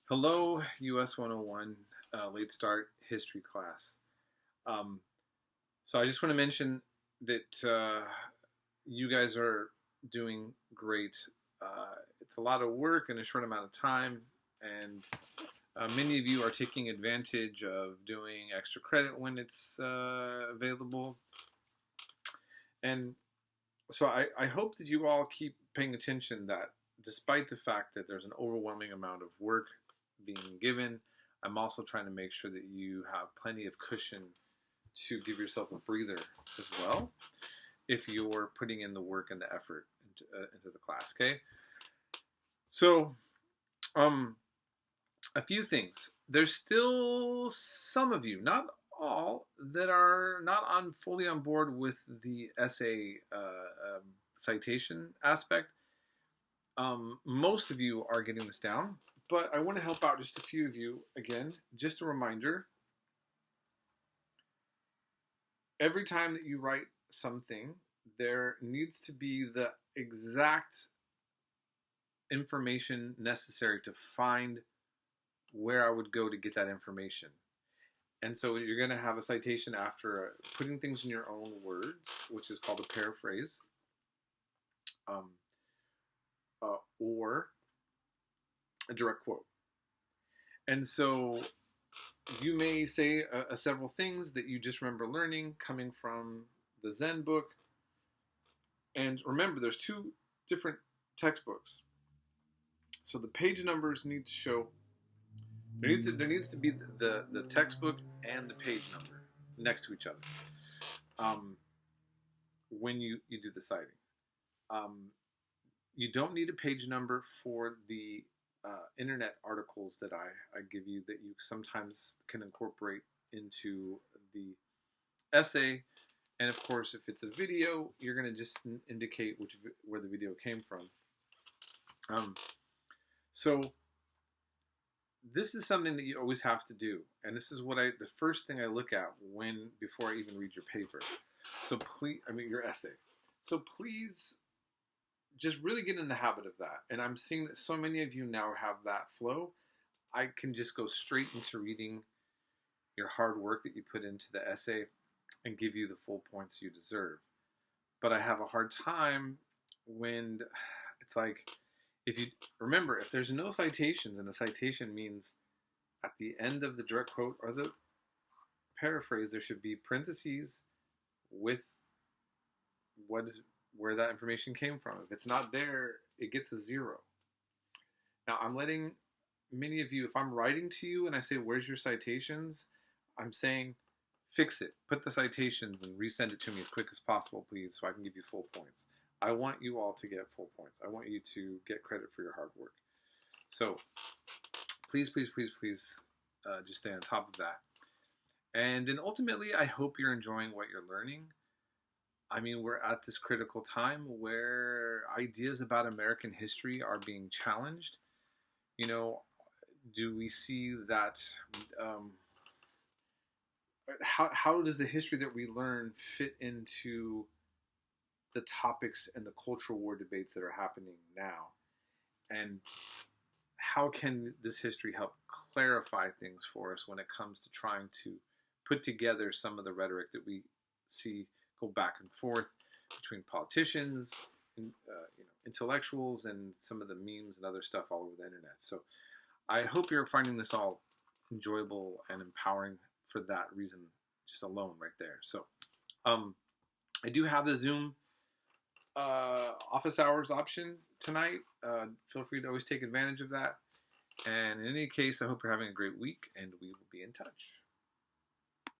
Hello, US 101 Late Start History class. Um, so I just want to mention that you guys are doing great. It's a lot of work in a short amount of time, and many of you are taking advantage of doing extra credit when it's available. And so I hope that you all keep paying attention that despite the fact that there's an overwhelming amount of work being given, I'm also trying to make sure that you have plenty of cushion to give yourself a breather as well if you're putting in the work and the effort into the class, okay? So, a few things. There's still some of you, not all, that are not fully on board with the essay citation aspect. Most of you are getting this down, but I want to help out just a few of you. Again, just a reminder, every time that you write something, there needs to be the exact information necessary to find where I would go to get that information. And so you're going to have a citation after putting things in your own words, which is called a paraphrase, or a direct quote. And so you may say several things that you just remember learning coming from the Zen book. And remember, there's two different textbooks. So the page numbers need to show, there needs to be the textbook and the page number next to each other when you do the citing. You don't need a page number for the internet articles that I give you that you sometimes can incorporate into the essay. And of course, if it's a video, you're going to just indicate where the video came from. So this is something that you always have to do. And this is the first thing I look at before I even read your paper. So please, your essay. So please just really get in the habit of that. And I'm seeing that so many of you now have that flow. I can just go straight into reading your hard work that you put into the essay and give you the full points you deserve. But I have a hard time when it's like, if there's no citations, and a citation means at the end of the direct quote or the paraphrase, there should be parentheses with where that information came from. If it's not there, it gets a 0. Now, I'm letting many of you, if I'm writing to you and I say, where's your citations? I'm saying, fix it. Put the citations and resend it to me as quick as possible, please, so I can give you full points. I want you all to get full points. I want you to get credit for your hard work. So please, please, please, please just stay on top of that. And then ultimately, I hope you're enjoying what you're learning. We're at this critical time where ideas about American history are being challenged. Do we see that? How does the history that we learn fit into the topics and the cultural war debates that are happening now? And how can this history help clarify things for us when it comes to trying to put together some of the rhetoric that we see go back and forth between politicians, intellectuals, and some of the memes and other stuff all over the internet. So I hope you're finding this all enjoyable and empowering for that reason, just alone right there. So I do have the Zoom office hours option tonight. Feel free to always take advantage of that. And in any case, I hope you're having a great week, and we will be in touch.